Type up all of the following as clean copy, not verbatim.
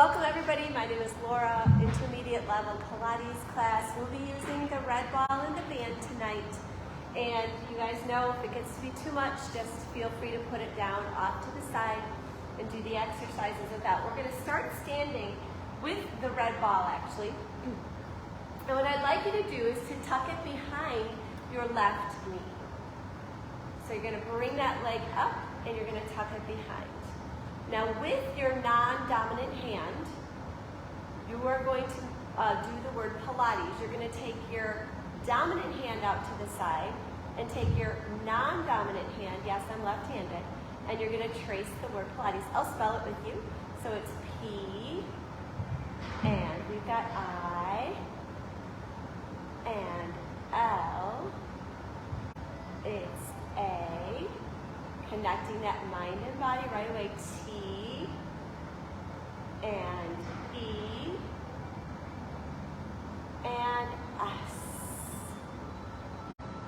Welcome everybody, my name is Laura, intermediate level Pilates class. We'll be using the red ball and the band tonight. And you guys know if it gets to be too much, just feel free to put it down off to the side and do the exercises with that. We're gonna start standing with the red ball actually. And what I'd like you to do is to tuck it behind your left knee. So you're gonna bring that leg up and you're gonna tuck it behind. Now with your non-dominant hand, you are going to do the word Pilates. You're going to take your dominant hand out to the side and take your non-dominant hand, yes, I'm left-handed, and you're going to trace the word Pilates. I'll spell it with you. So it's P, and we've got I, and L, it's A, connecting that mind and body right away, T, and E, and S,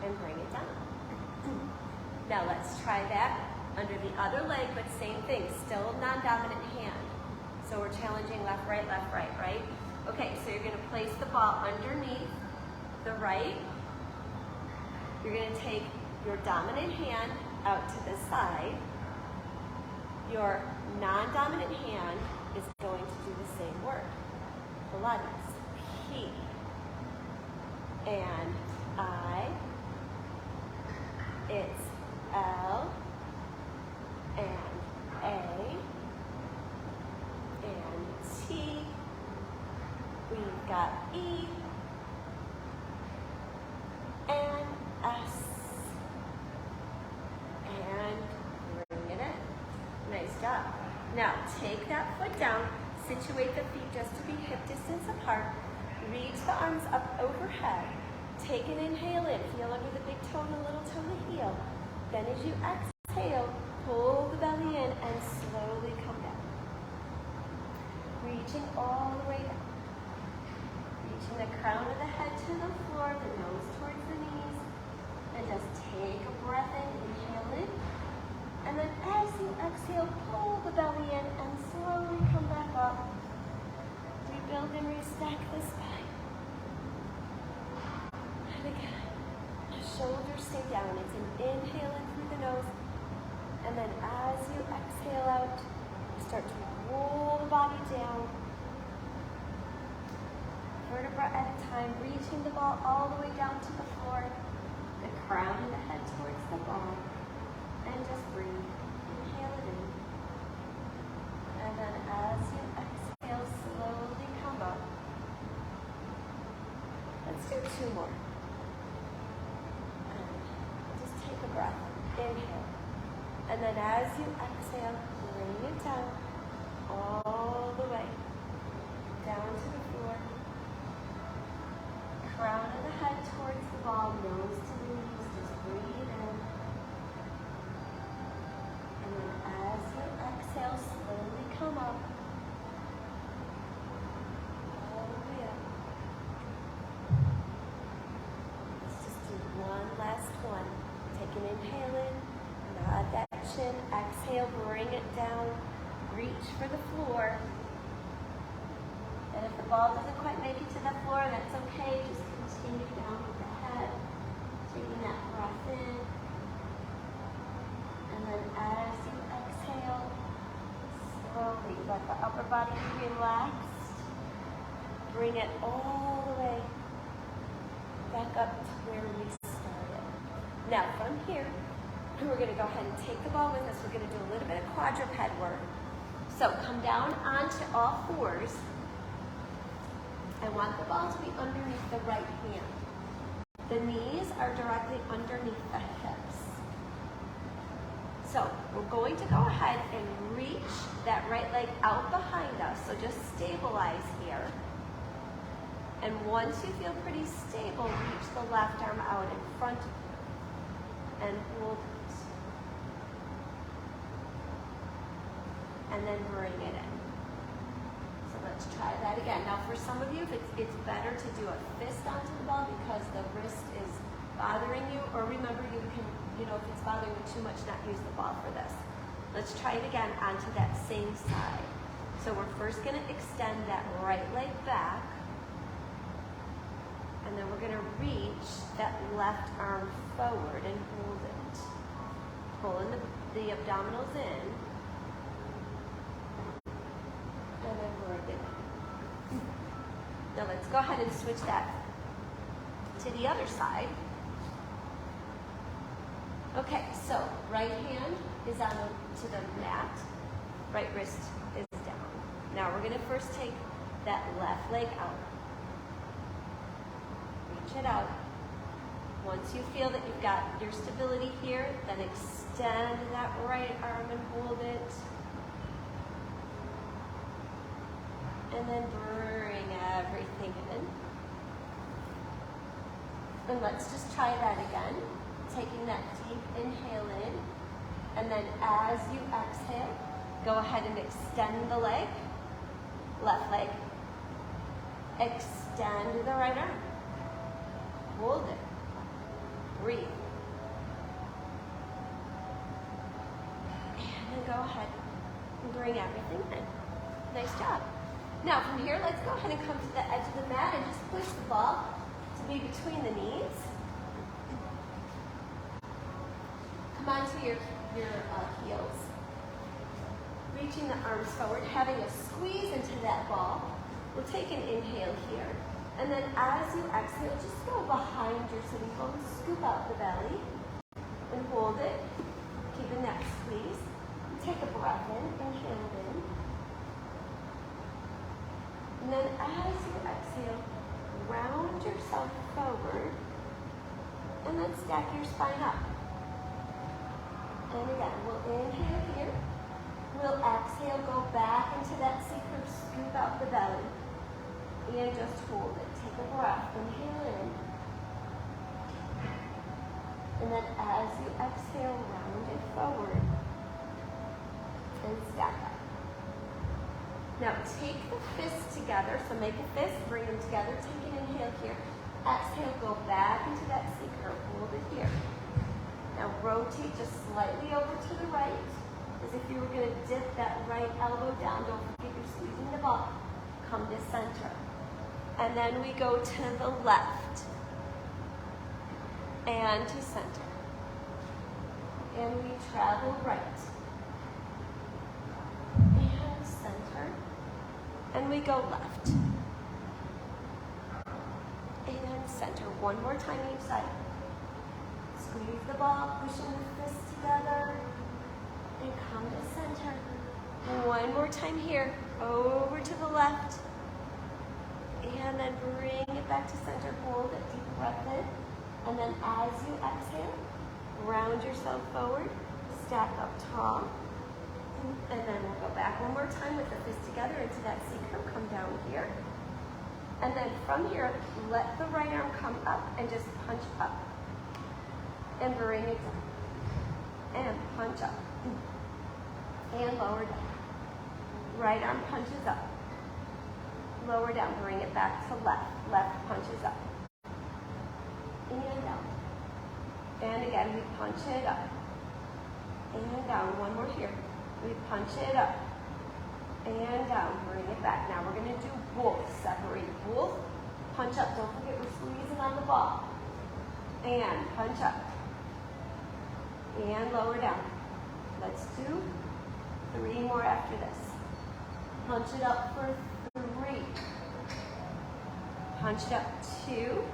and bring it down. Now let's try that under the other leg, but same thing, still non-dominant hand. So we're challenging left, right, right? Okay, so you're gonna place the ball underneath the right. You're gonna take your dominant hand out to the side. Your non-dominant hand is going to do the same word. Pilates. P, and I, it's L, and A, and T, we've got E, and S, and bring it in. Nice job. Now take that foot down, situate the feet just to be hip distance apart, reach the arms up overhead, take an inhale in, feel under the big toe and the little toe of the heel. Then as you exhale, pull the belly in and slowly come down. Reaching all the way down. Reaching the crown of the head to the floor, the nose towards the knees. And just take a breath in, inhale in. And then as you exhale, pull the belly in and slowly come back up. Rebuild and restack the spine. And again, shoulders stay down. It's an inhale in through the nose. And then as you exhale out, you start to roll the body down. Vertebra at a time, reaching the ball all the way down to the floor. The crown of the head towards the ball. And just breathe. Inhale it in. And then as you exhale, slowly come up. Let's do two more. And just take a breath. Inhale. And then as you exhale, bring it down all the way. Down to the floor. Crown of the head towards the ball, nose to the knees. Just breathe in. And then as you exhale, slowly come up. All the way up. Let's just do one last one. Take an inhale in, nod that chin, exhale, bring it down, reach for the floor. And if the ball doesn't quite make it to the floor, that's okay. Just continue down with the head, taking that breath in. And then as you exhale, slowly let the upper body be relaxed. Bring it all the way back up to where we started. Now from here, we're going to go ahead and take the ball with us. We're going to do a little bit of quadruped work. So come down onto all fours. I want the ball to be underneath the right hand. The knees are directly underneath the hips. So we're going to go ahead and reach that right leg out behind us. So just stabilize here. And once you feel pretty stable, reach the left arm out in front and hold it. And then bring it in. So let's try that again. Now for some of you, it's better to do a fist onto the ball because the wrist is bothering you. Or remember, you can, if it's bothering you too much, not use the ball for this. Let's try it again onto that same side. So we're first going to extend that right leg back, and then we're going to reach that left arm forward and hold it. Pulling the abdominals in, and then bring it in. Now let's go ahead and switch that to the other side. Okay, so right hand is to the mat, right wrist is down. Now we're going to first take that left leg out. Reach it out. Once you feel that you've got your stability here, then extend that right arm and hold it. And then bring everything in. And let's just try that again. Taking that deep inhale in. And then as you exhale, go ahead and extend the leg. Left leg. Extend the right arm. Hold it. Breathe. And then go ahead and bring everything in. Nice job. Now from here, let's go ahead and come to the edge of the mat and just push the ball to be between the knees. Come onto your heels. Reaching the arms forward, having a squeeze into that ball. We'll take an inhale here. And then as you exhale, just go behind your sitting bones, scoop out the belly, and hold it, keeping that squeeze. Take a breath in, inhale it in. And then as you exhale, round yourself forward, and then stack your spine up. And again, we'll inhale here. We'll exhale, go back into that C-curve, scoop out the belly, and just hold it. Take a breath, inhale in. And then as you exhale, round it forward, and stack up. Now take the fists together, so make a fist, bring them together, take an inhale here. Exhale, go back into that C-curve, hold it here. Now rotate just slightly over to the right, as if you were going to dip that right elbow down. Don't forget you're squeezing the ball. Come to center. And then we go to the left, and to center. And we travel right, and center. And we go left, and center. One more time each side. Squeeze the ball, pushing the fists together, and come to center. One more time here, over to the left, and then bring it back to center. Hold it, deep breath in, and then as you exhale, round yourself forward, stack up tall, and then we'll go back one more time with the fists together into that C-curve. Come down here, and then from here, let the right arm come up and just punch up. And bring it down. And punch up. And lower down. Right arm punches up. Lower down. Bring it back to left. Left punches up. And down. And again, we punch it up. And down. One more here. We punch it up. And down. Bring it back. Now we're going to do both. Separate both. Punch up. Don't forget we're squeezing on the ball. And punch up. And lower down. Let's do 3 more after this. Punch it up for 3. Punch it up 2.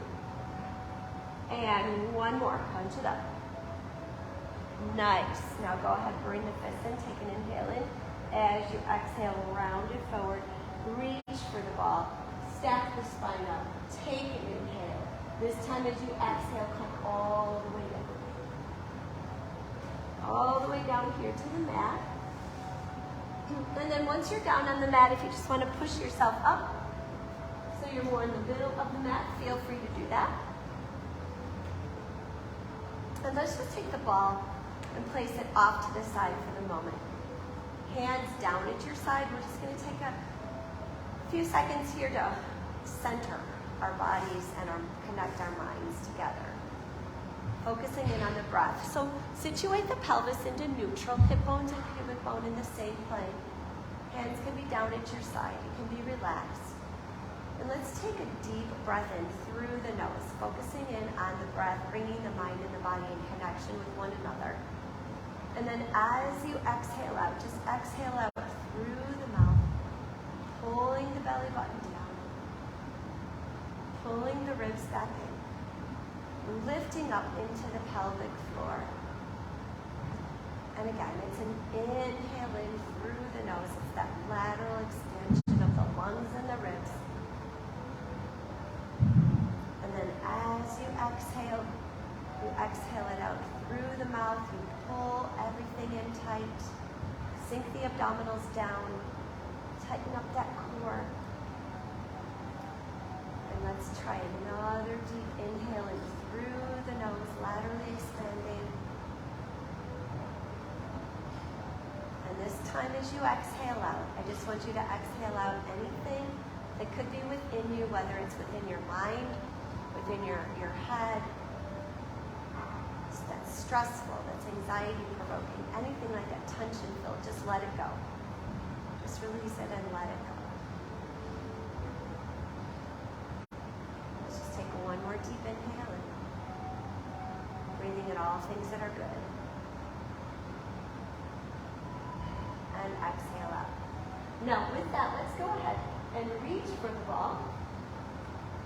And 1 more. Punch it up. Nice. Now go ahead, bring the fist in, take an inhale in. As you exhale, round it forward. Reach for the ball. Stack the spine up. Take an inhale. This time as you exhale, come all the way down. All the way down here to the mat. And then once you're down on the mat, if you just want to push yourself up, so you're more in the middle of the mat, feel free to do that. And let's just take the ball and place it off to the side for the moment. Hands down at your side. We're just going to take a few seconds here to center our bodies and connect our minds together. Focusing in on the breath. So situate the pelvis into neutral, hip bones and pubic bone in the same plane. Hands can be down at your side. You can be relaxed. And let's take a deep breath in through the nose, focusing in on the breath, bringing the mind and the body in connection with one another. And then as you exhale out, just exhale out through the mouth, pulling the belly button down, pulling the ribs back in, lifting up into the pelvic floor. And again, it's an inhale in through the nose. It's that lateral expansion of the lungs and the ribs. And then as you exhale it out through the mouth. You pull everything in tight. Sink the abdominals down. Tighten up that core. And let's try another deep inhale in through the nose, laterally expanding. This time as you exhale out, I just want you to exhale out anything that could be within you, whether it's within your mind, within your head, that's stressful, that's anxiety-provoking, anything like that, tension-filled, just let it go. Just release it and let it go. Let's just take one more deep inhale and breathing in all things that are good. And exhale out. Now with that, let's go ahead and reach for the ball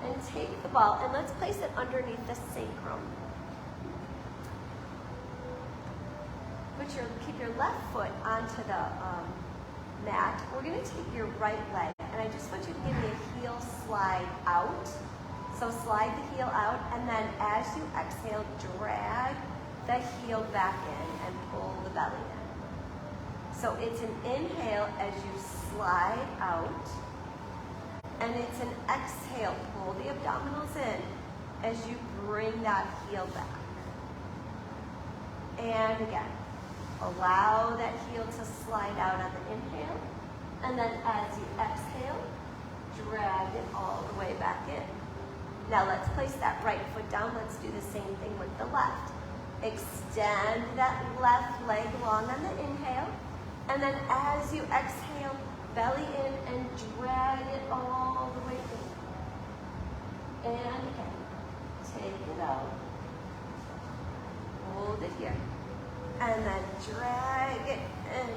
and take the ball and let's place it underneath the sacrum. Keep your left foot onto the mat. We're going to take your right leg and I just want you to give me a heel slide out. So slide the heel out and then as you exhale, drag the heel back in and pull the belly in. So it's an inhale as you slide out, and it's an exhale, pull the abdominals in as you bring that heel back. And again, allow that heel to slide out on the inhale, and then as you exhale, drag it all the way back in. Now let's place that right foot down. Let's do the same thing with the left. Extend that left leg long on the inhale. And then as you exhale, belly in and drag it all the way in. And again, take it out. Hold it here. And then drag it in.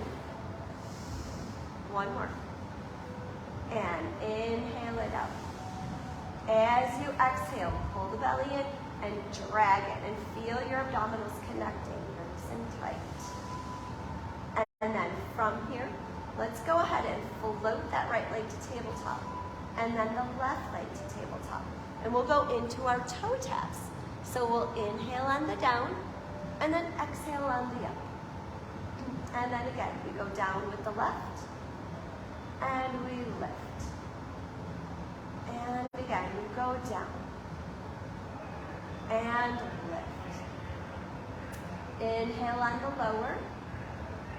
One more. And inhale it out. As you exhale, pull the belly in and drag it. And feel your abdominals connecting nice and tight. And then from here, let's go ahead and float that right leg to tabletop. And then the left leg to tabletop. And we'll go into our toe taps. So we'll inhale on the down, and then exhale on the up. And then again, we go down with the left, and we lift. And again, we go down, and lift. Inhale on the lower.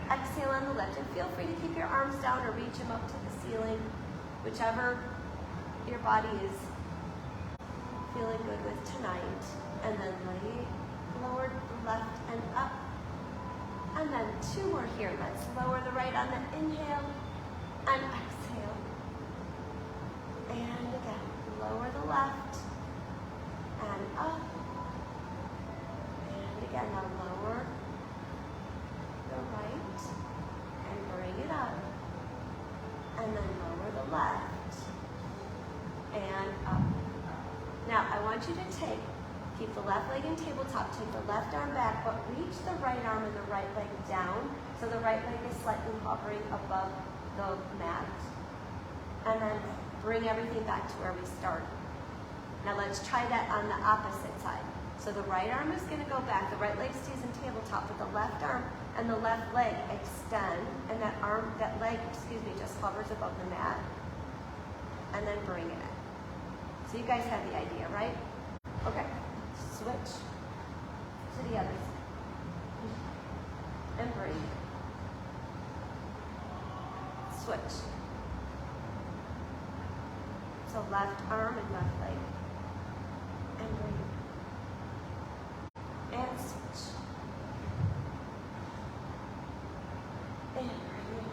Exhale on the lift, and feel free to keep your arms down or reach them up to the ceiling, whichever your body is feeling good with tonight. And then lower the left and up. And then two more here. Let's lower the right on the inhale and exhale. And again, lower the left and up. And again, now lower the right and bring it up, and then lower the left and up. Now I want you to keep the left leg in tabletop, take the left arm back, but reach the right arm and the right leg down, so the right leg is slightly hovering above the mat, and then bring everything back to where we started. Now let's try that on the opposite side. So the right arm is going to go back, the right leg stays in tabletop, but the left arm and the left leg extend, and that leg, just hovers above the mat, and then bring it in. So you guys have the idea, right? Okay, switch to the other side, and bring it. Switch. So left arm and left leg, and bring it. And switch. And bring it.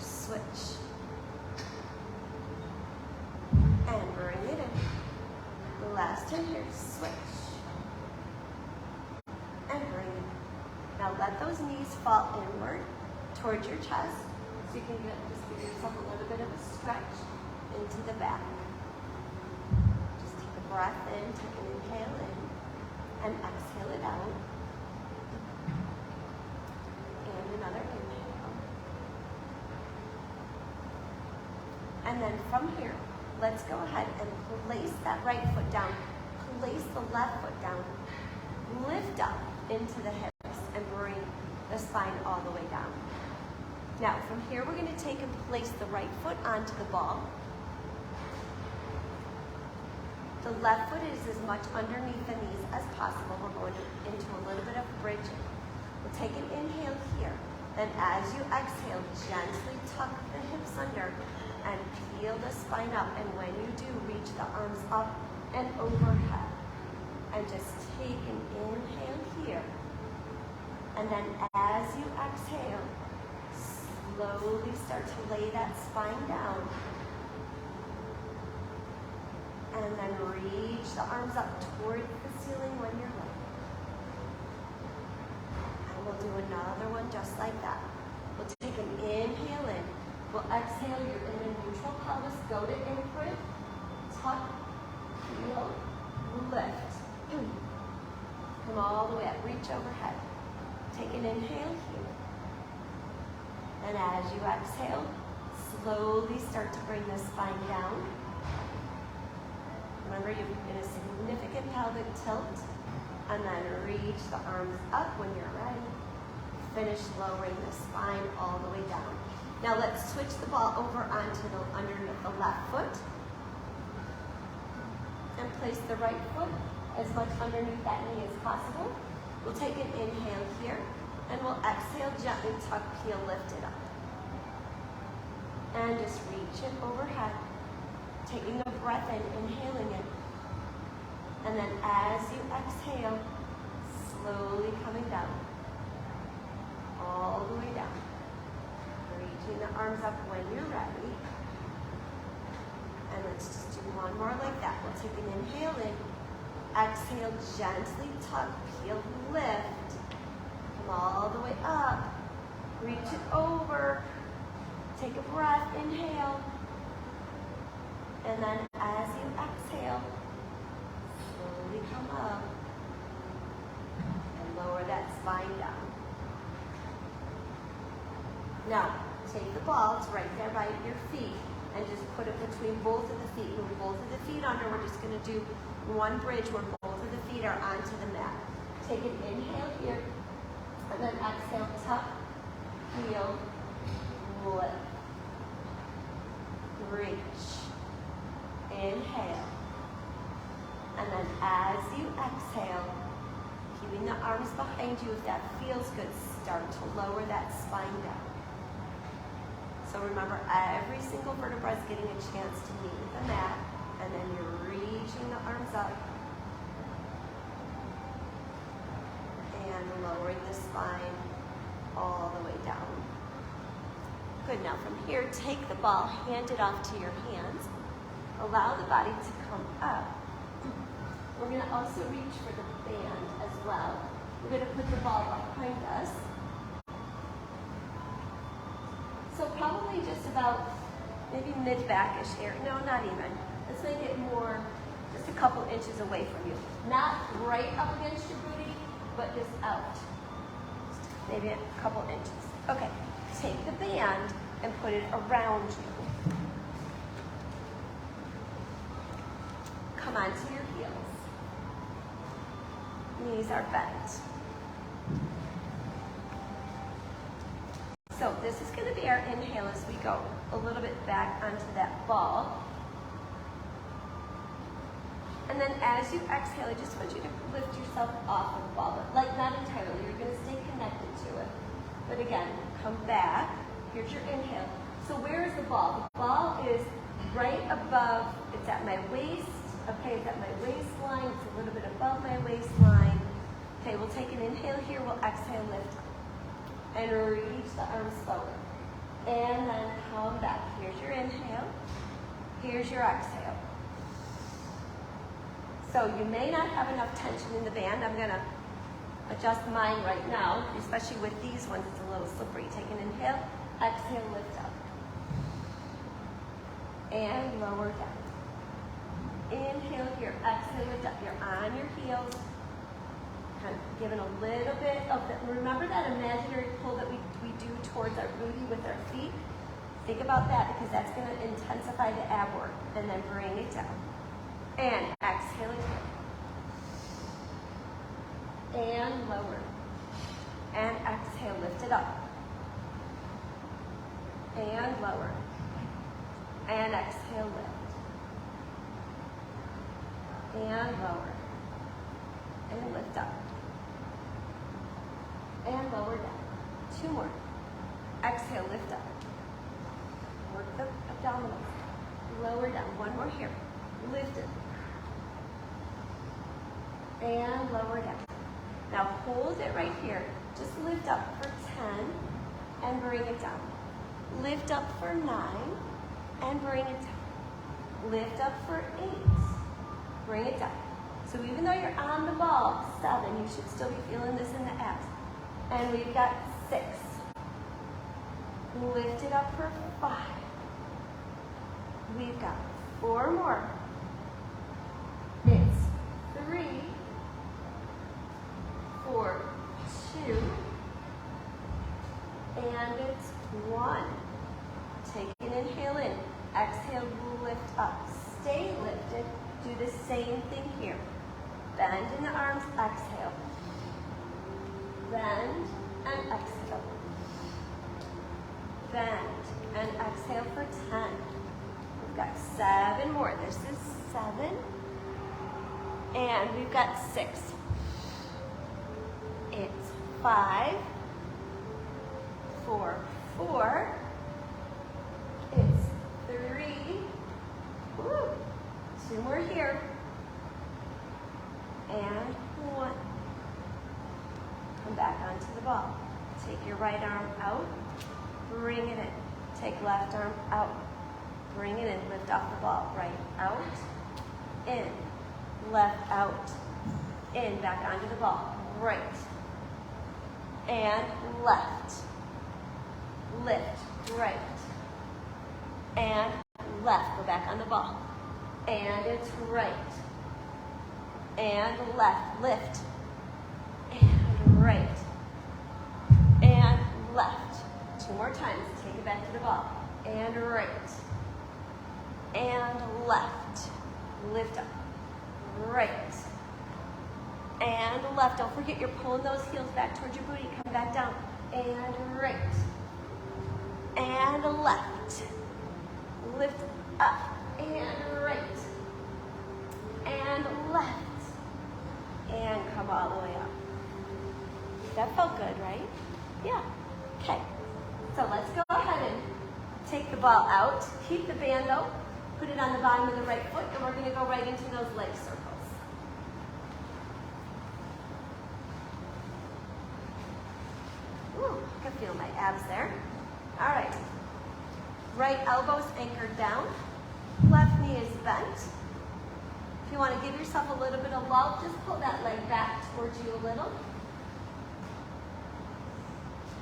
switch. And bring it in. Last time here, switch. And bring it. Now let those knees fall inward towards your chest, so you can just give yourself a little bit of a stretch into the back. Just take a breath in, take an inhale in, and exhale it out. And another inhale. And then from here, let's go ahead and place that right foot down. Place the left foot down. Lift up into the hips and bring the spine all the way down. Now, from here, we're going to take and place the right foot onto the ball. The left foot is as much underneath the knees as possible. We're going into a little bit of bridging. We'll take an inhale here. And as you exhale, gently tuck the hips under and peel the spine up. And when you do, reach the arms up and overhead. And just take an inhale here. And then as you exhale, slowly start to lay that spine down. And then reach the arms up toward the ceiling when you're ready. And we'll do another one just like that. We'll take an inhale in. We'll exhale, you're in a neutral pelvis. Go to imprint, tuck, heel, lift. Come all the way up, reach overhead. Take an inhale here. And as you exhale, slowly start to bring the spine down. Remember, you're in a significant pelvic tilt. And then reach the arms up when you're ready. Finish lowering the spine all the way down. Now let's switch the ball over onto the underneath the left foot. And place the right foot as much underneath that knee as possible. We'll take an inhale here, and we'll exhale, gently tuck, peel, lift it up. And just reach it overhead, taking a breath in, inhaling it. And then as you exhale, slowly coming down, all the way down. Reaching the arms up when you're ready. And let's just do one more like that. We'll take an inhale in. Exhale, gently tuck, peel, lift. Come all the way up. Reach it over. Take a breath, inhale. And then as you exhale, slowly come up. And lower that spine down. Now, take the ball, it's right there by your feet, and just put it between both of the feet. Move both of the feet under. We're just going to do one bridge where both of the feet are onto the mat. Take an inhale here, and then exhale, tuck, heel, lift, reach, inhale, and then as you exhale, keeping the arms behind you, if that feels good, start to lower that spine down. So remember, every single vertebra is getting a chance to meet with the mat, and then you're reaching the arms up and lowering the spine all the way down. Good, now from here, take the ball, hand it off to your hands, allow the body to come up. We're going to also reach for the band as well. We're going to put the ball behind us. So probably just about maybe mid-back-ish area. No, not even. Let's make it more, just a couple inches away from you. Not right up against your booty, but just out. Maybe a couple inches. Okay, take the band and put it around you. Come onto your heels. Knees are bent. So this is going to be our inhale as we go a little bit back onto that ball. And then as you exhale, I just want you to lift yourself off of the ball, but like not entirely. You're going to stay connected to it. But again, come back. Here's your inhale. So where is the ball? The ball is right above, it's at my waist. Okay, it's at my waistline. It's a little bit above my waistline. Okay, we'll take an inhale here. We'll exhale, lift. And reach the arms forward. And then come back. Here's your inhale. Here's your exhale. So you may not have enough tension in the band. I'm gonna adjust mine right now, especially with these ones, it's a little slippery. Take an inhale, exhale, lift up. And lower down. Inhale here, exhale, lift up. You're on your heels. Kind of giving a little bit of the, remember that imaginary pull that we do towards our booty with our feet? Think about that because that's going to intensify the ab work. And then bring it down. And exhale again. And lower. And exhale, lift it up. And lower. And exhale, lift. And lower. And lift up. And lower down. 2 more. Exhale, lift up. Work the abdominals. Lower down. 1 more here. Lift it. And lower down. Now hold it right here. Just lift up for 10 and bring it down. Lift up for 9 and bring it down. Lift up for 8. Bring it down. So even though you're on the ball, 7, you should still be feeling this in the abs. And we've got 6. Lift it up for 5. We've got 4 more. It's 3, 4, 2, and it's 1. Take an inhale in. Exhale, lift up. Stay lifted. Do the same thing here. Bend in the arms, exhale. Bend and exhale. Bend and exhale for 10. We've got 7 more. This is 7. And we've got 6. It's 5, 4, 4. It's 3. Woo. 2 more here. And 1. Come back onto the ball. Take your right arm out. Bring it in. Take left arm out. Bring it in. Lift off the ball. Right out. In. Left out. In. Back onto the ball. Right. And left. Lift. Right. And left. Go back on the ball. And it's right. And left. Lift. And right. And left. 2 more times. Take it back to the ball. And right. And left. Lift up. Right. And left. Don't forget you're pulling those heels back towards your booty. Come back down. And right. And left. Lift up. And right. And left. And come all the way up. That felt good, right? Yeah. Okay. So let's go ahead and take the ball out. Keep the band out. Put it on the bottom of the right foot, and we're going to go right into those leg circles. Ooh, I can feel my abs there. All right. Right elbow's anchored down. Left knee is bent. If you want to give yourself a little bit of love, just pull that leg back towards you a little.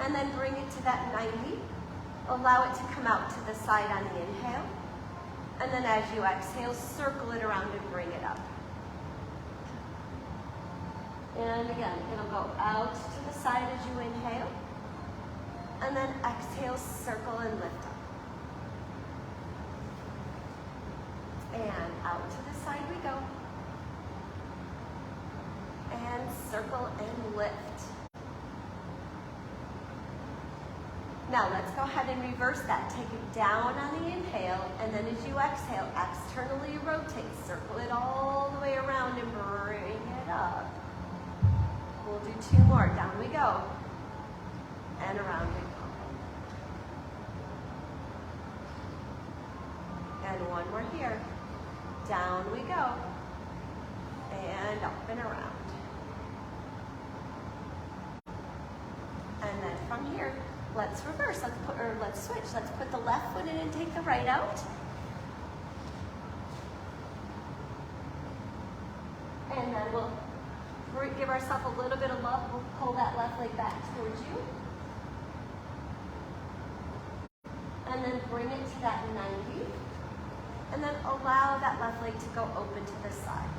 And then bring it to that 90. Allow it to come out to the side on the inhale. And then as you exhale, circle it around and bring it up. And again, it'll go out to the side as you inhale. And then exhale, circle and lift up. And out to the side we go. And circle and lift. Now let's go ahead and reverse that. Take it down on the inhale, and then as you exhale, externally rotate. Circle it all the way around and bring it up. We'll do 2 more. Down we go. And around we go. And 1 more here. Down we go. And up and around. And then from here, let's reverse, let's switch. Let's put the left foot in and take the right out. And then we'll give ourselves a little bit of love. We'll pull that left leg back towards you. And then bring it to that 90. And then allow that left leg to go open to the side.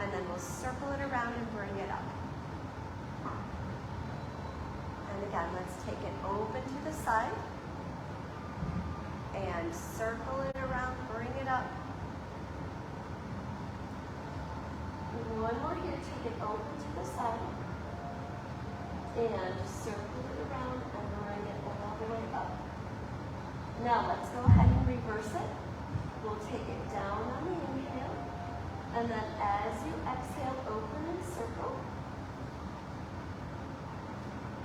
And then we'll circle it around and bring it up. And again, let's take it open to the side. And circle it around, bring it up. One more here, take it open to the side. And circle it around and bring it all the way up. Now let's go ahead and reverse it. We'll take it down on the inhale. And then as you exhale, open and circle.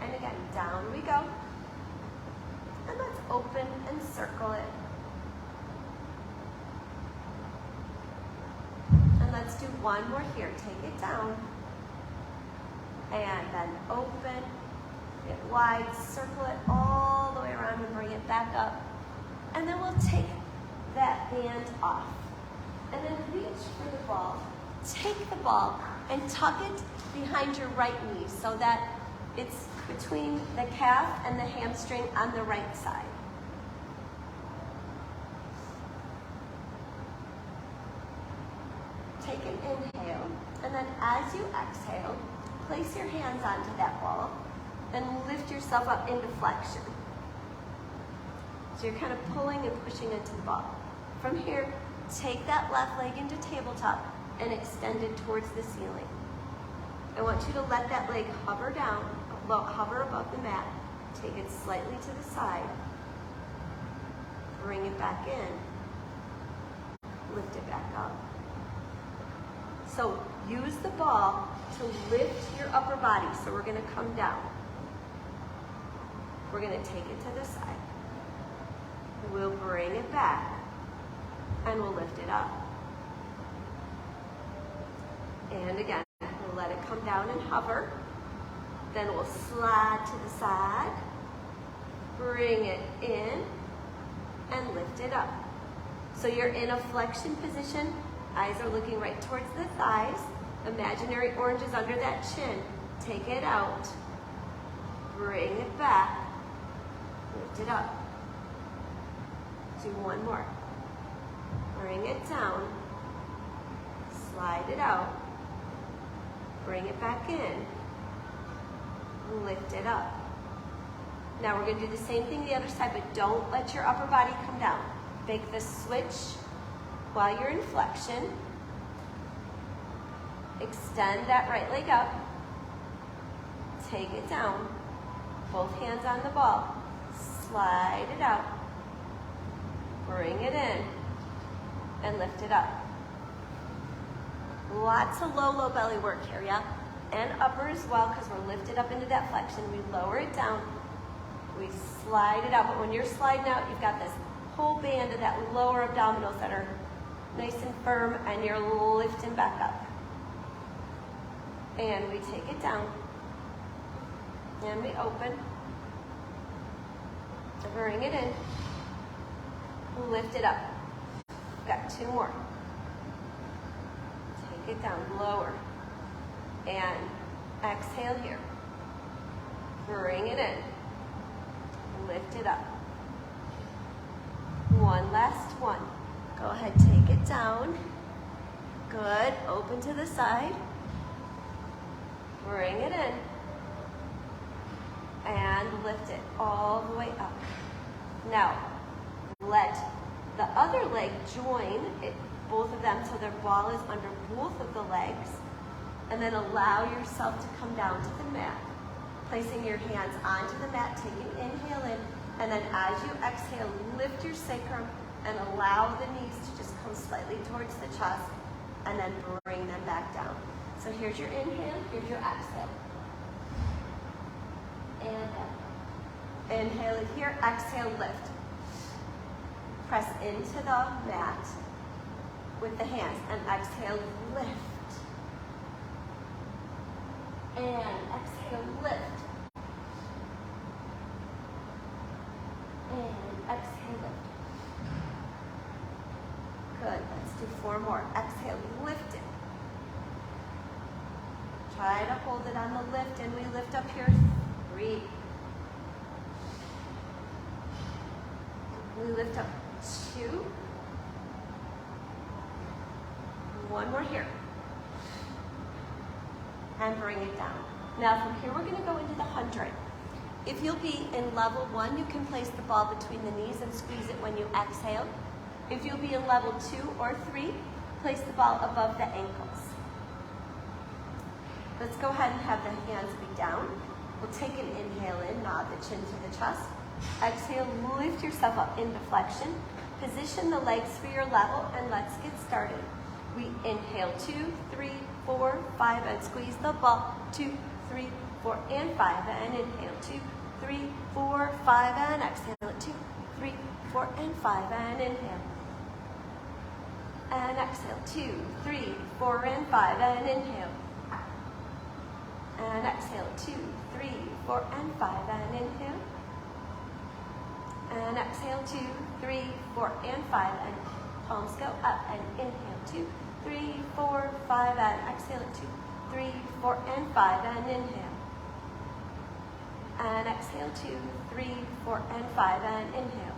And again, down we go. And let's open and circle it. And let's do one more here. Take it down. And then open, get wide, circle it all the way around and bring it back up. And then we'll take that band off. And then reach for the ball. Take the ball and tuck it behind your right knee so that it's between the calf and the hamstring on the right side. Take an inhale, and then as you exhale, place your hands onto that ball and lift yourself up into flexion. So you're kind of pulling and pushing into the ball. From here, take that left leg into tabletop and extend it towards the ceiling. I want you to let that leg hover down, hover above the mat. Take it slightly to the side. Bring it back in. Lift it back up. So use the ball to lift your upper body. So we're going to come down. We're going to take it to the side. We'll bring it back. And we'll lift it up. And again, we'll let it come down and hover. Then we'll slide to the side. Bring it in. And lift it up. So you're in a flexion position. Eyes are looking right towards the thighs. Imaginary oranges under that chin. Take it out. Bring it back. Lift it up. Do one more. Bring it down. Slide it out. Bring it back in. Lift it up. Now we're going to do the same thing the other side, but don't let your upper body come down. Make the switch while you're in flexion. Extend that right leg up. Take it down. Both hands on the ball. Slide it out. Bring it in. And lift it up. Lots of low belly work here, yeah? And upper as well, because we're lifted up into that flexion. We lower it down. We slide it out. But when you're sliding out, you've got this whole band of that lower abdominals that are nice and firm, and you're lifting back up. And we take it down. And we open. Bring it in. Lift it up. Got two more. Take it down, lower. And exhale here. Bring it in. Lift it up. One last one. Go ahead, take it down. Good, open to the side. Bring it in. And lift it all the way up. Now, let the other leg join it, both of them, so their ball is under both of the legs. And then allow yourself to come down to the mat. Placing your hands onto the mat, take an inhale in, and then as you exhale, lift your sacrum and allow the knees to just come slightly towards the chest, and then bring them back down. So here's your inhale, here's your exhale. And down. Inhale it here, exhale, lift. Press into the mat with the hands, and exhale, lift. And exhale, lift. 4 more. Exhale, lift it. Try to hold it on the lift, and we lift up here. 3. We lift up 2. 1 more here. And bring it down. Now from here, we're gonna go into the 100. If you'll be in level 1, you can place the ball between the knees and squeeze it when you exhale. If you'll be in level 2 or 3, place the ball above the ankles. Let's go ahead and have the hands be down. We'll take an inhale in, nod the chin to the chest. Exhale, lift yourself up in deflection. Position the legs for your level, and let's get started. We inhale 2, 3, 4, 5, and squeeze the ball. 2, 3, 4, and 5, and inhale. 2, 3, 4, 5, and exhale. 2, 3, 4, and 5, and inhale. And exhale. 2, 3, 4, and 5, and inhale. And exhale. 2, 3, 4, and 5, and inhale. And exhale. 2, 3, 4, and 5, and palms go up, and inhale. 2, 3, 4, 5, and exhale. 2, 3, 4, and 5, and inhale. And exhale. 2, 3, 4, and 5, and inhale.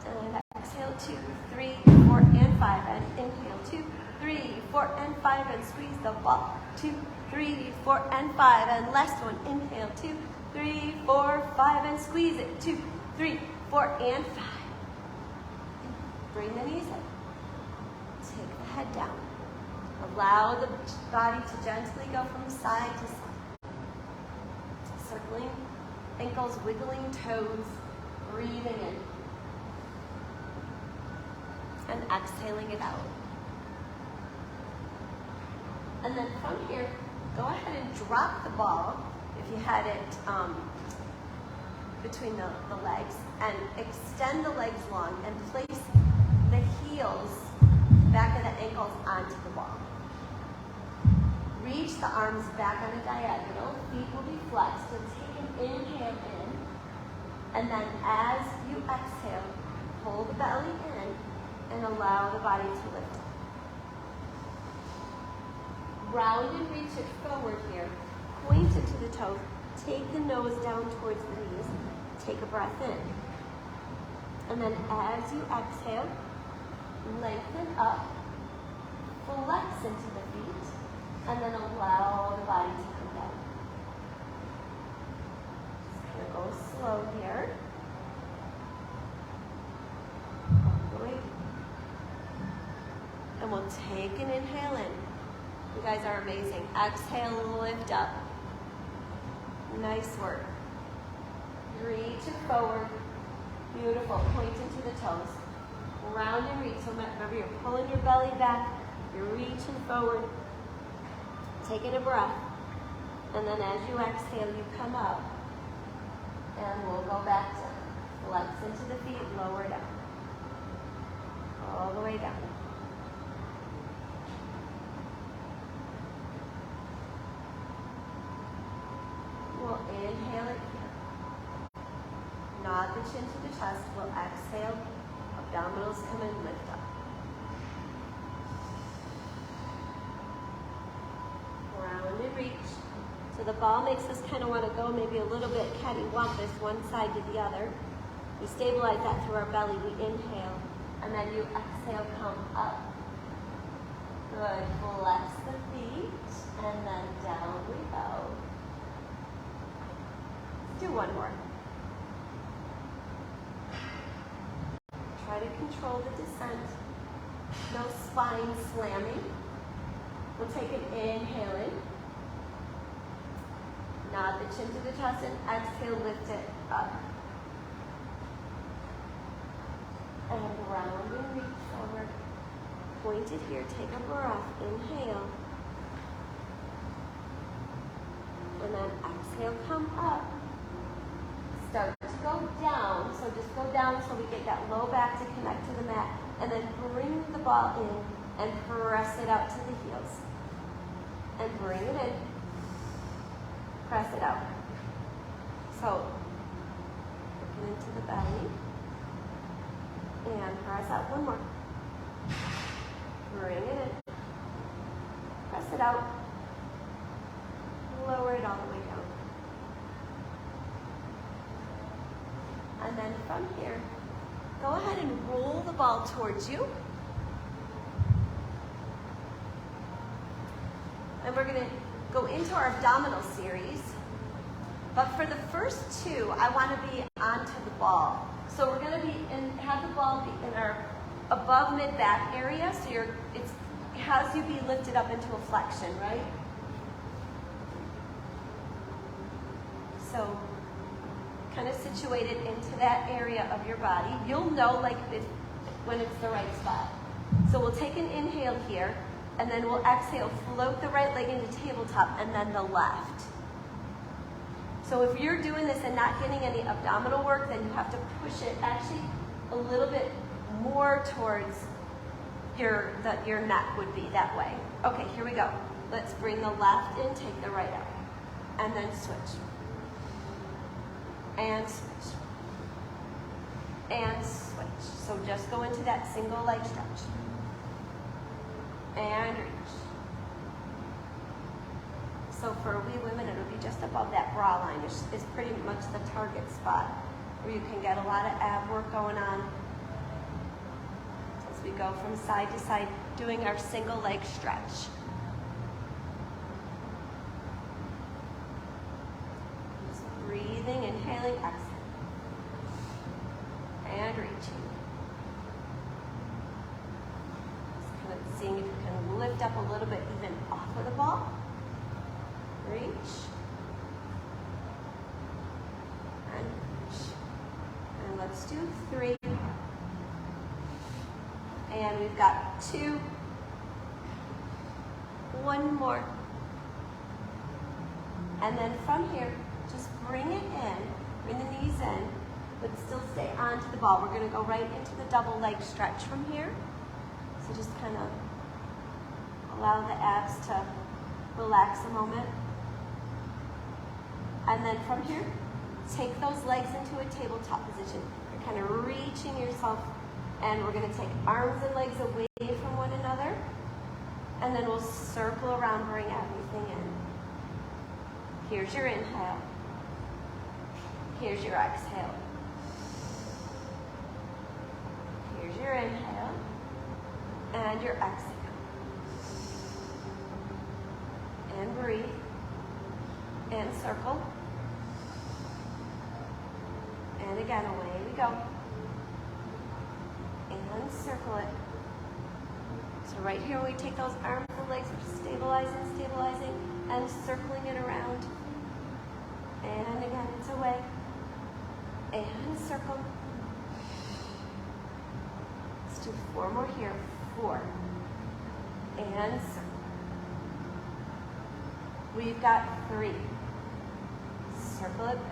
And exhale. 2, 3, 4, and 5, and inhale. 2, 3, 4, and 5, and squeeze the ball. 2, 3, 4, and 5, and last one. Inhale. 2, 3, 4, 5, and squeeze it. 2, 3, 4, and 5. Bring the knees in. Take the head down. Allow the body to gently go from side to side. Circling ankles, wiggling toes, breathing in. And exhaling it out. And then from here, go ahead and drop the ball, if you had it between the legs, and extend the legs long and place the heels, back of the ankles, onto the ball. Reach the arms back on a diagonal, feet will be flexed, and take an inhale in, and then as you exhale, pull the belly in and allow the body to lift. Round and reach it forward here. Point it to the toes. Take the nose down towards the knees. Take a breath in. And then as you exhale, lengthen up. Flex into the feet. And then allow the body to come down. Just gonna go slow here. All the way. And we'll take an inhale in. You guys are amazing. Exhale, lift up. Nice work. Reach it forward. Beautiful. Point into the toes. Round and reach. So remember, you're pulling your belly back. You're reaching forward. Taking a breath. And then as you exhale, you come up. And we'll go back to flex into the feet, lower down. All the way down. We'll inhale it here. Nod the chin to the chest. We'll exhale. Abdominals come and lift up. Round and reach. So the ball makes us kind of want to go maybe a little bit cattywampus, one side to the other. We stabilize that through our belly. We inhale. And then you exhale, come up. Good. Flex the feet. And then down we go. Do one more. Try to control the descent. No spine slamming. We'll take an inhale in. Nod the chin to the chest and exhale, lift it up. And round and reach forward. Point it here. Take a breath. Inhale. And then exhale, come up. Start to go down, so just go down so we get that low back to connect to the mat, and then bring the ball in and press it out to the heels. And bring it in, press it out. So, looking into the belly, and press out one more. Bring it in. Press it out. Lower it all the way down. And then from here, go ahead and roll the ball towards you. And we're going to go into our abdominal series. But for the first two, I want to be onto the ball. So we're going to have the ball be in our above mid-back area. So it has you be lifted up into a flexion, right? So kind of situated into that area of your body. You'll know when it's the right spot. So we'll take an inhale here, and then we'll exhale, float the right leg into tabletop, and then the left. So if you're doing this and not getting any abdominal work, then you have to push it actually a little bit more towards your neck would be that way. Okay, here we go. Let's bring the left in, take the right out, and then switch. And switch. And switch. So just go into that single leg stretch. And reach. So for we women, it'll be just above that bra line, which is pretty much the target spot where you can get a lot of ab work going on as we go from side to side, doing our single leg stretch. Just breathing, inhaling, exhaling, and reaching. Just kind of seeing if you can lift up a little bit even off of the ball. Reach. And reach. And let's do 3. And we've got 2. 1 more. And then from here, just bring it in. Bring the knees in, but still stay onto the ball. We're going to go right into the double leg stretch from here. So just kind of allow the abs to relax a moment. And then from here, take those legs into a tabletop position. You're kind of reaching yourself, and we're going to take arms and legs away from one another, and then we'll circle around, bring everything in. Here's your inhale. Here's your exhale. Here's your inhale, and your exhale. And breathe, and circle. And again, away we go. And circle it. So right here, we take those arms and legs, we're stabilizing, and circling it around. And again, it's away. And circle. Let's do 4 more here. 4. And circle. We've got 3. Circle it back.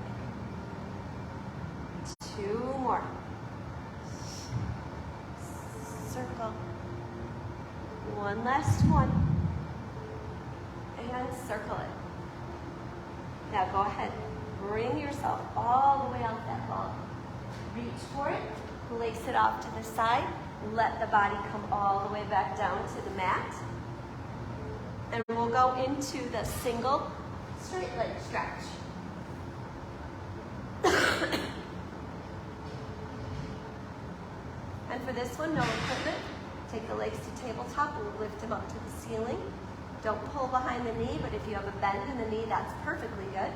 2 more. Circle. 1 last one. And circle it. Now go ahead. Bring yourself all the way out that ball. Reach for it. Place it off to the side. Let the body come all the way back down to the mat. And we'll go into the single straight leg stretch. And for this one, no equipment. Take the legs to tabletop and lift them up to the ceiling. Don't pull behind the knee, but if you have a bend in the knee, that's perfectly good.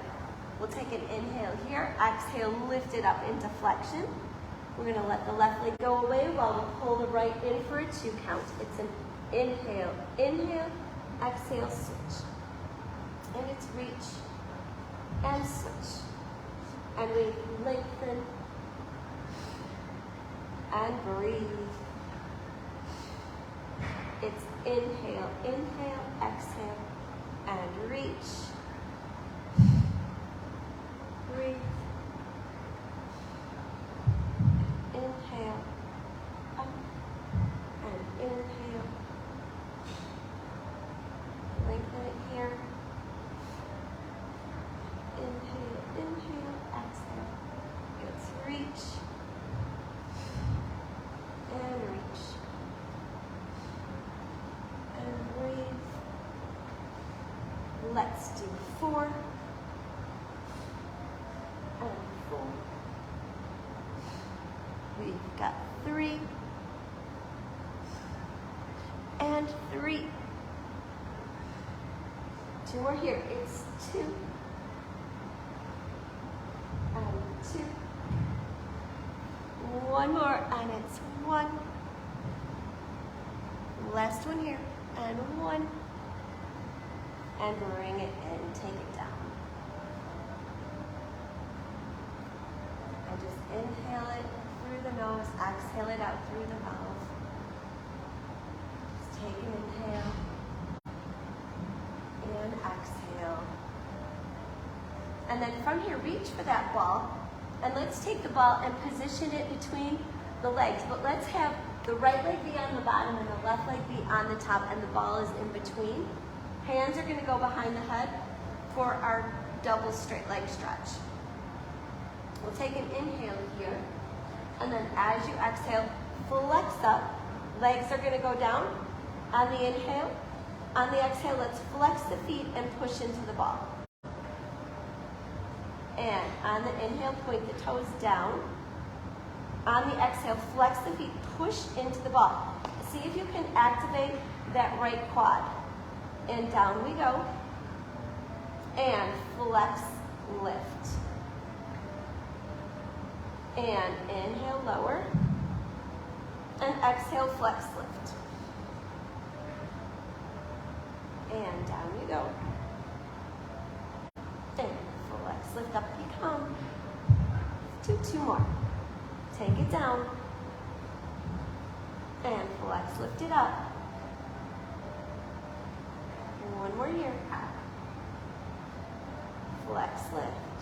We'll take an inhale here. Exhale, lift it up into flexion. We're going to let the left leg go away while we pull the right in for a 2 count. It's an inhale, inhale, exhale, switch. And it's reach and switch. And we lengthen and breathe. It's inhale, inhale, exhale, and reach. Breathe. Inhale, up, and inhale. Lengthen it here. Inhale, inhale, exhale. It's reach. And reach. Let's do 4 and 4. We've got 3 and 3. 2 more here. It's 2 and 2. 1 more and it's 1. Last one here and 1. And bring it in, take it down. And just inhale it through the nose, exhale it out through the mouth. Just take an inhale and exhale. And then from here, reach for that ball. And let's take the ball and position it between the legs. But let's have the right leg be on the bottom and the left leg be on the top, and the ball is in between. Hands are going to go behind the head for our double straight leg stretch. We'll take an inhale here, and then as you exhale, flex up. Legs are going to go down on the inhale. On the exhale, let's flex the feet and push into the ball. And on the inhale, point the toes down. On the exhale, flex the feet, push into the ball. See if you can activate that right quad. And down we go. And flex, lift. And inhale, lower. And exhale, flex, lift. And down we go. And flex, lift, up you come. Do 2 more. Take it down. And flex, lift it up. And 1 more here. Flex, lift.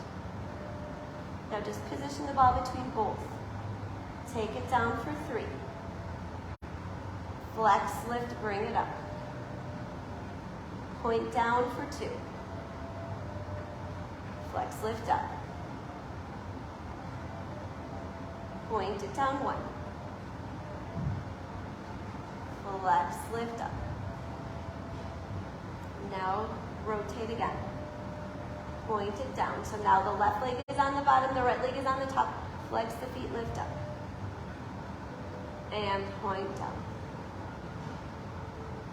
Now just position the ball between both. Take it down for 3. Flex, lift, bring it up. Point down for 2. Flex, lift up. Point it down 1. Flex, lift up. Now rotate again. Point it down. So now the left leg is on the bottom, the right leg is on the top. Flex the feet, lift up. And point down.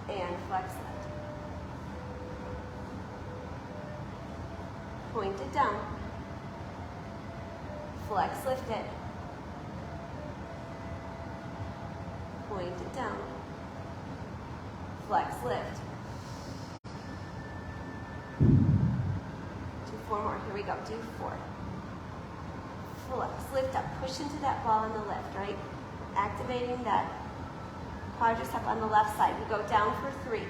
And flex lift. Point it down. Flex, lift it. Point it down. Flex, lift. Do 4 more. Here we go. Do 4. Flex, lift up. Push into that ball on the left, right? Activating that quadricep on the left side. We go down for 3.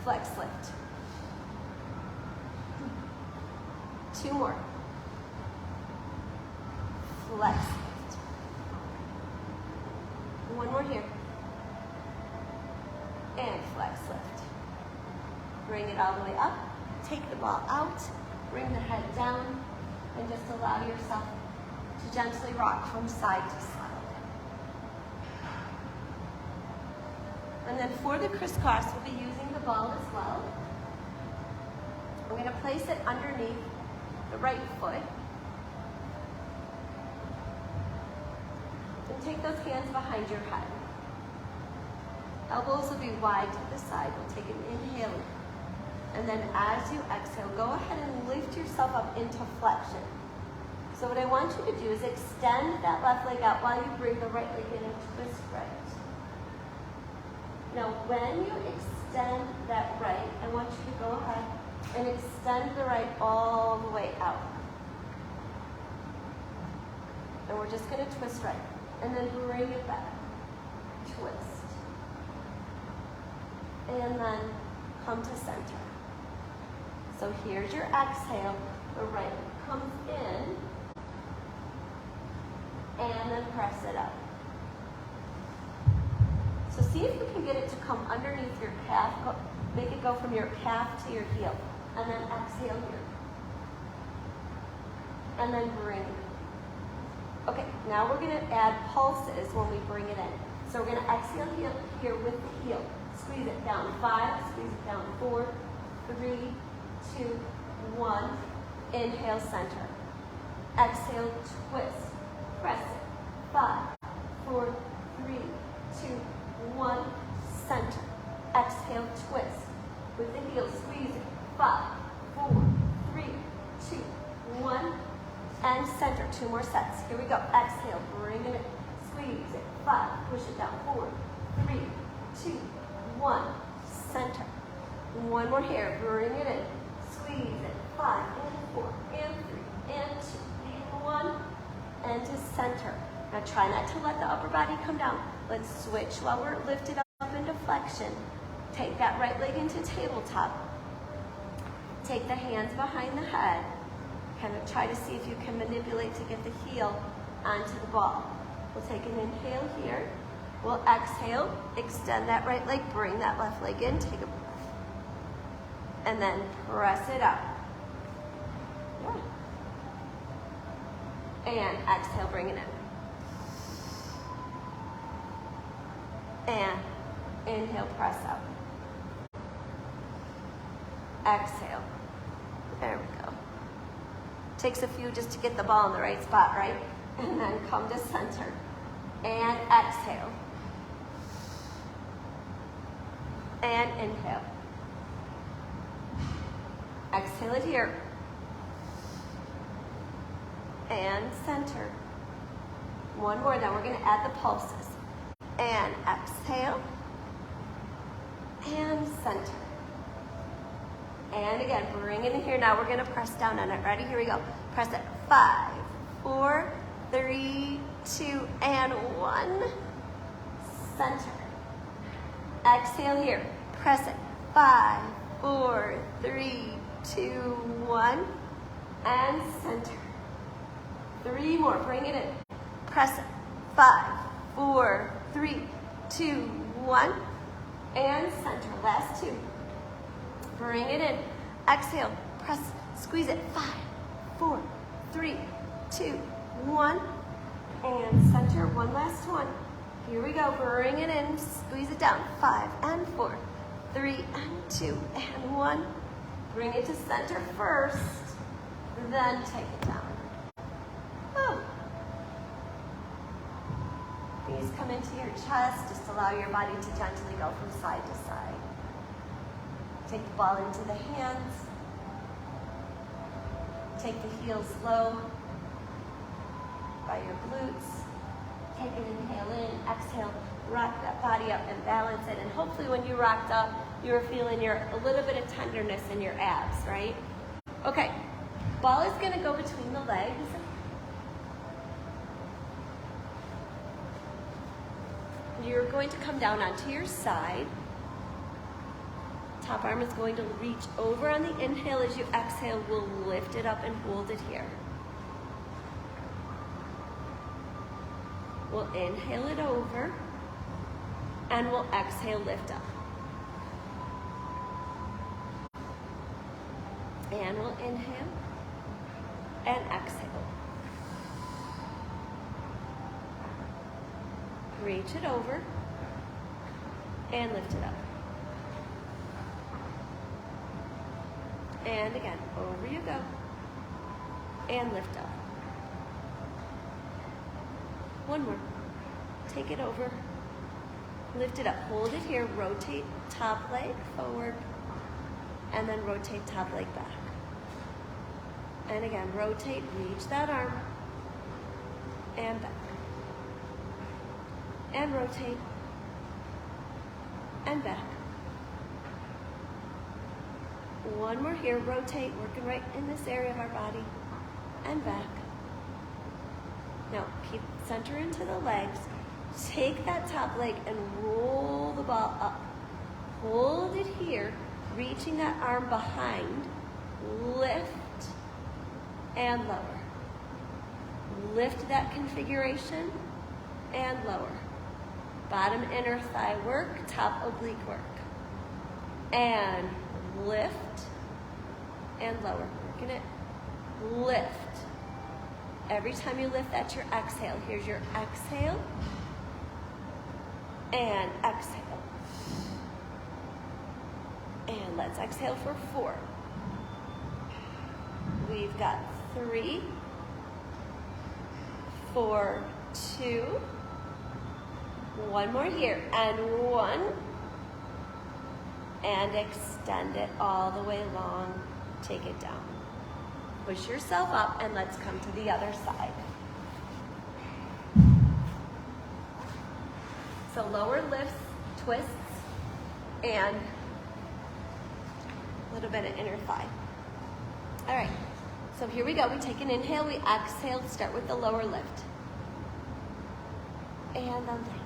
Flex, lift. 2 more. Flex, lift. 1 more here. And flex, lift. Bring it all the way up. Take the ball out. Bring the head down. And just allow yourself to gently rock from side to side. And then for the crisscross, we'll be using the ball as well. I'm going to place it underneath the right foot. And take those hands behind your head. Elbows will be wide to the side. We'll take an inhale. And then as you exhale, go ahead and lift yourself up into flexion. So what I want you to do is extend that left leg out while you bring the right leg in and twist right. Now when you extend that right, I want you to go ahead and extend the right all the way out. And we're just going to twist right. And then bring it back. Twist. And then come to center. So here's your exhale. The right comes in. And then press it up. So see if you can get it to come underneath your calf. Make it go from your calf to your heel. And then exhale here. And then bring it. Okay, now we're going to add pulses when we bring it in. So we're going to exhale here with the heel. Squeeze it down 5, squeeze it down 4, 3, 2, 1. Inhale, center. Exhale, twist. Press it. 5, 4, 3, 2, 1. Center. Exhale, twist. With the heels, squeeze it. 5, 4, 3, 2, 1. And center. 2 more sets. Here we go. Exhale, bring it in. Squeeze it. 5, push it down. 4, 3, 2, 1. Center. 1 more here. Bring it in. Squeeze it. 5 and 4 and 3 and 2 and 1. And to center. Now try not to let the upper body come down. Let's switch while we're lifted up into flexion. Take that right leg into tabletop. Take the hands behind the head. Kind of try to see if you can manipulate to get the heel onto the ball. We'll take an inhale here. We'll exhale, extend that right leg, bring that left leg in, take a breath. And then press it up. Yeah. And exhale, bring it in. And inhale, press up. Exhale. There we go. Takes a few just to get the ball in the right spot, right? And then come to center. And exhale. And inhale. Exhale it here. And center. 1 more, then we're going to add the pulses. And exhale. And center. And again, bring it in here. Now we're going to press down on it. Ready? Here we go. Press it. 5, 4, 3, 2, and 1. Center. Exhale here. Press it. 5, 4, 3, 2, 1. And center. 3 more. Bring it in. Press it. 5, 4, 3, 2, 1. And center. Last 2. Bring it in. Exhale. Press. Squeeze it. 5, 4, 3, 2, 1. And center. 1 last one. Here we go. Bring it in. Squeeze it down. 5 and 4, 3 and 2 and 1. Bring it to center first. Then take it down. Oh. Knees come into your chest. Just allow your body to gently go from side to side. Take the ball into the hands. Take the heels low by your glutes. Take an inhale in, exhale, rock that body up and balance it. And hopefully when you rocked up, you were feeling a little bit of tenderness in your abs, right? Okay, ball is gonna go between the legs. You're going to come down onto your side. Top arm is going to reach over on the inhale. As you exhale, we'll lift it up and hold it here. We'll inhale it over, and we'll exhale, lift up. And we'll inhale and exhale. Reach it over and lift it up. And again, over you go. And lift up. 1 more. Take it over. Lift it up. Hold it here. Rotate top leg forward. And then rotate top leg back. And again, rotate. Reach that arm. And back. And rotate. And back. 1 more here. Rotate. Working right in this area of our body. And back. Now, keep center into the legs. Take that top leg and roll the ball up. Hold it here, reaching that arm behind. Lift and lower. Lift that configuration and lower. Bottom inner thigh work, top oblique work. And lift and lower. Working it. Lift. Every time you lift, that's your exhale. Here's your exhale and exhale. And let's exhale for 4, we've got 3, 4, 2, one more here, and 1, and extend it all the way long. Take it down. Push yourself up, and let's come to the other side. So lower lifts, twists, and a little bit of inner thigh. All right, so here we go. We take an inhale, we exhale, start with the lower lift. And then down.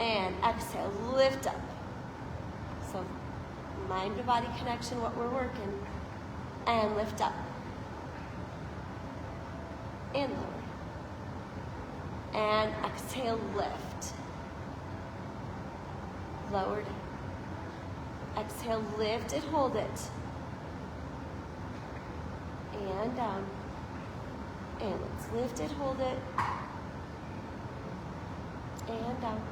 And exhale, lift up. So mind to body connection, what we're working. And lift up. And lower. And exhale, lift. Lowered. Exhale, lift it, hold it. And down. And let's lift it, hold it. And down.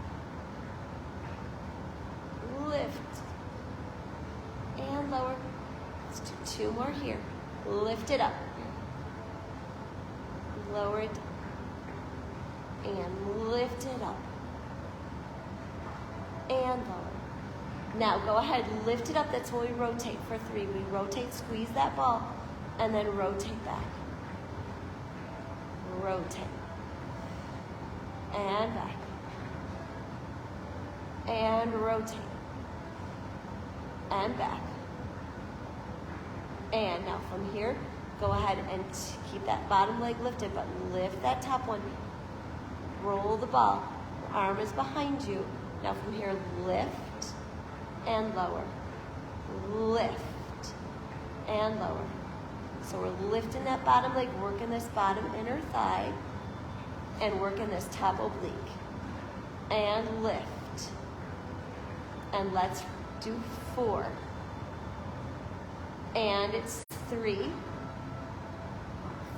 Lift. And lower. Let's do 2 more here. Lift it up. Lower it. And lift it up. And lower. Now go ahead, lift it up. That's when we rotate for 3. We rotate, squeeze that ball, and then rotate back. Rotate. And back. And rotate. And back. And now from here, go ahead and keep that bottom leg lifted, but lift that top one. Roll the ball. Your arm is behind you. Now from here, lift and lower. Lift and lower. So we're lifting that bottom leg, working this bottom inner thigh, and working this top oblique. And lift. And let's do 4. And it's 3,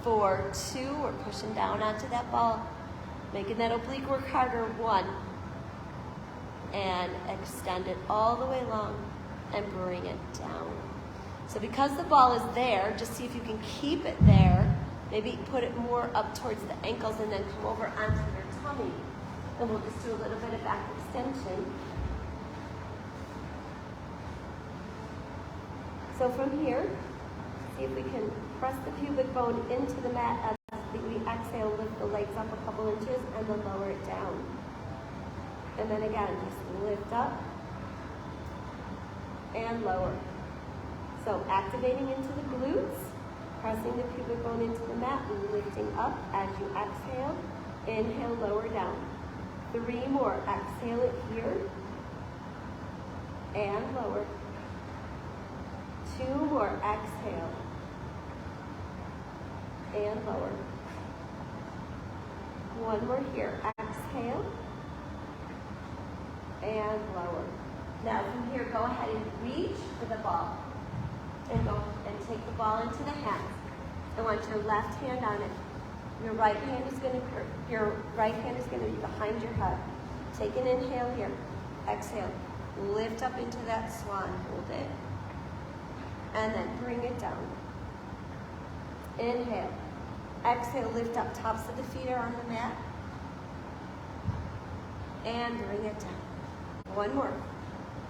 4, 2. We're pushing down onto that ball, making that oblique work harder. 1. And extend it all the way long and bring it down. So because the ball is there, just see if you can keep it there. Maybe put it more up towards the ankles and then come over onto your tummy. And we'll just do a little bit of back extension. So from here, see if we can press the pubic bone into the mat as we exhale, lift the legs up a couple inches, and then lower it down. And then again, just lift up and lower. So activating into the glutes, pressing the pubic bone into the mat, lifting up as you exhale. Inhale, lower down. 3 more. Exhale it here and lower. 2 more. Exhale and lower. 1 more here. Exhale and lower. Now from here, go ahead and reach for the ball. And go and take the ball into the hands. I want your left hand on it. Your right hand is going to be behind your head. Take an inhale here. Exhale. Lift up into that swan. Hold it. And then bring it down. Inhale. Exhale, lift up. Tops of the feet are on the mat. And bring it down. 1 more.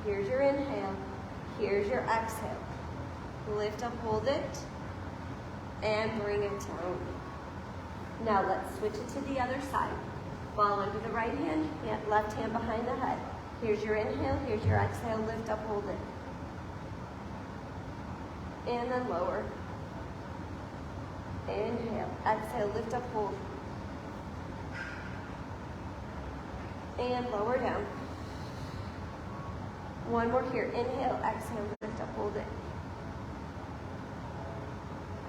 Here's your inhale. Here's your exhale. Lift up, hold it, and bring it down. Now let's switch it to the other side. Ball under the right hand, left hand behind the head. Here's your inhale, here's your exhale, lift up, hold it. And then lower. Inhale, exhale, lift up, hold. And lower down. 1 more here. Inhale, exhale, lift up, hold it.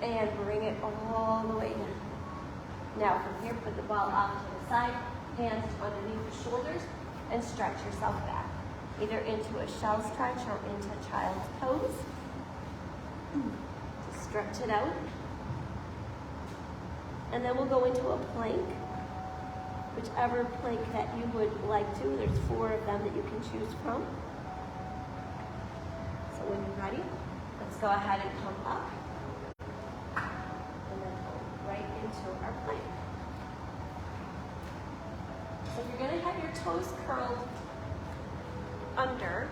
And bring it all the way down. Now from here, put the ball off to the side, hands underneath the shoulders, and stretch yourself back. Either into a shell stretch or into child's pose. Just stretch it out. And then we'll go into a plank. Whichever plank that you would like to. There's 4 of them that you can choose from. So when you're ready, let's go ahead and come up. into our plank. So you're going to have your toes curled under.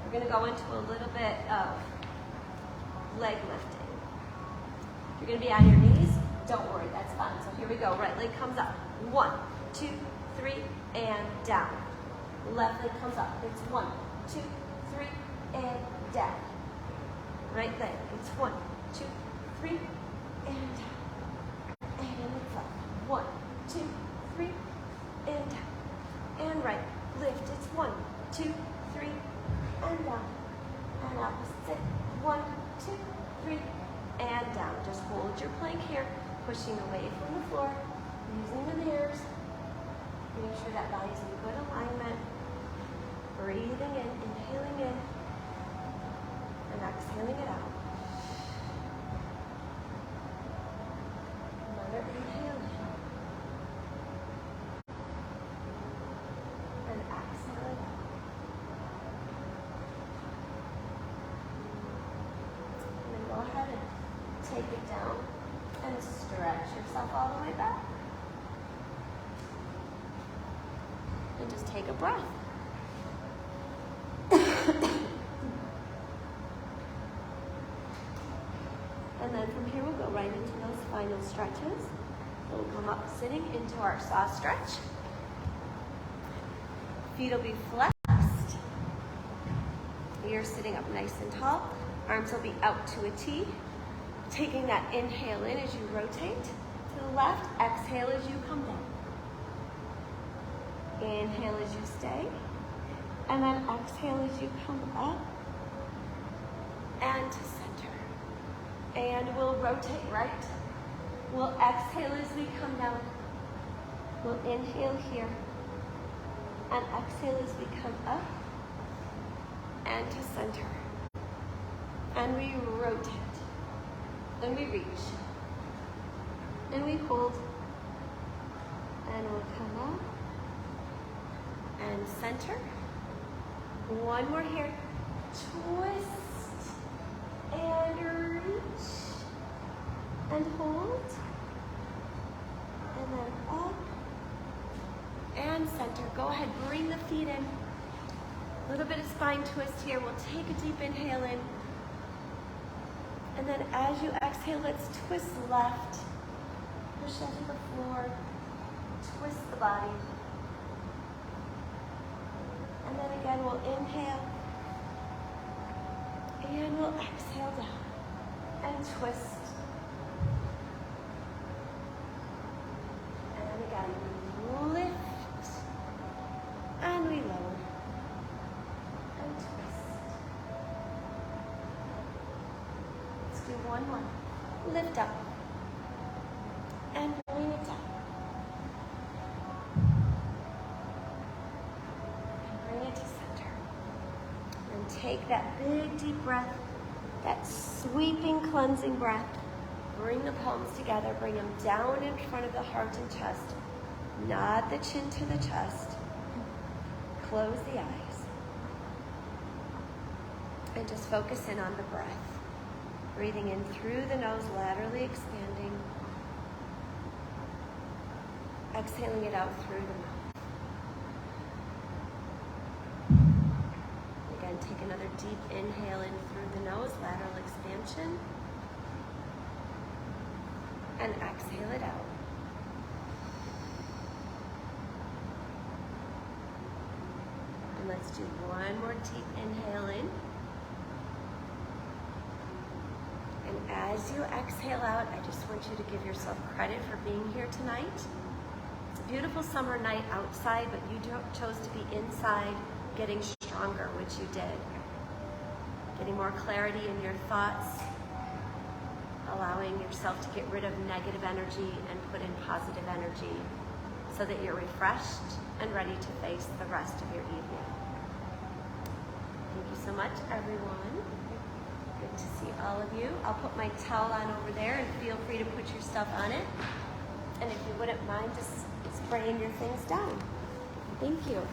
We're going to go into a little bit of leg lifting. You're going to be on your knees. Don't worry, that's fine. So here we go. Right leg comes up. 1, 2, 3, and down. Left leg comes up. It's 1, 2, 3, and down. Right leg. It's 1, 2, 3, and down. And it's up. 1, 2, 3, and down. And right. Lift. It's 1, 2, 3, and down. And opposite. 1, 2, 3, and down. Just hold your plank here, pushing away from the floor, using the nares. Make sure that body's in good alignment. Breathing in, inhaling in, and exhaling it out. Another inhale in, and exhale it out. And then go ahead and take it down and stretch yourself all the way back. And just take a breath. And then from here we'll go right into those final stretches. We'll come up sitting into our saw stretch. Feet will be flexed. You're sitting up nice and tall. Arms will be out to a T. Taking that inhale in as you rotate to the left. Exhale as you come down. Inhale as you stay. And then exhale as you come up and to center. And we'll rotate right. We'll exhale as we come down. We'll inhale here. And exhale as we come up and to center. And we rotate. And we reach. And we hold. And we'll come up and center. One more here. Twist and reach and hold. And then up and center. Go ahead, bring the feet in. A little bit of spine twist here. We'll take a deep inhale in. And then as you exhale, let's twist left. Push into the floor. Twist the body. And then again, we'll inhale. And we'll exhale down. And twist. And again, lift. And we lower. And twist. Let's do one more. Lift up. And bring it down. Take that big deep breath, that sweeping cleansing breath. Bring the palms together, bring them down in front of the heart and chest. Nod the chin to the chest. Close the eyes. And just focus in on the breath. Breathing in through the nose, laterally expanding. Exhaling it out through the mouth. Take another deep inhale in through the nose, lateral expansion. And exhale it out. And let's do one more deep inhale in. And as you exhale out, I just want you to give yourself credit for being here tonight. It's a beautiful summer night outside, but you chose to be inside, getting stronger, which you did. Getting more clarity in your thoughts, allowing yourself to get rid of negative energy and put in positive energy so that you're refreshed and ready to face the rest of your evening. Thank you so much, everyone. Good to see all of you. I'll put my towel on over there and feel free to put your stuff on it. And if you wouldn't mind just spraying your things down. Thank you.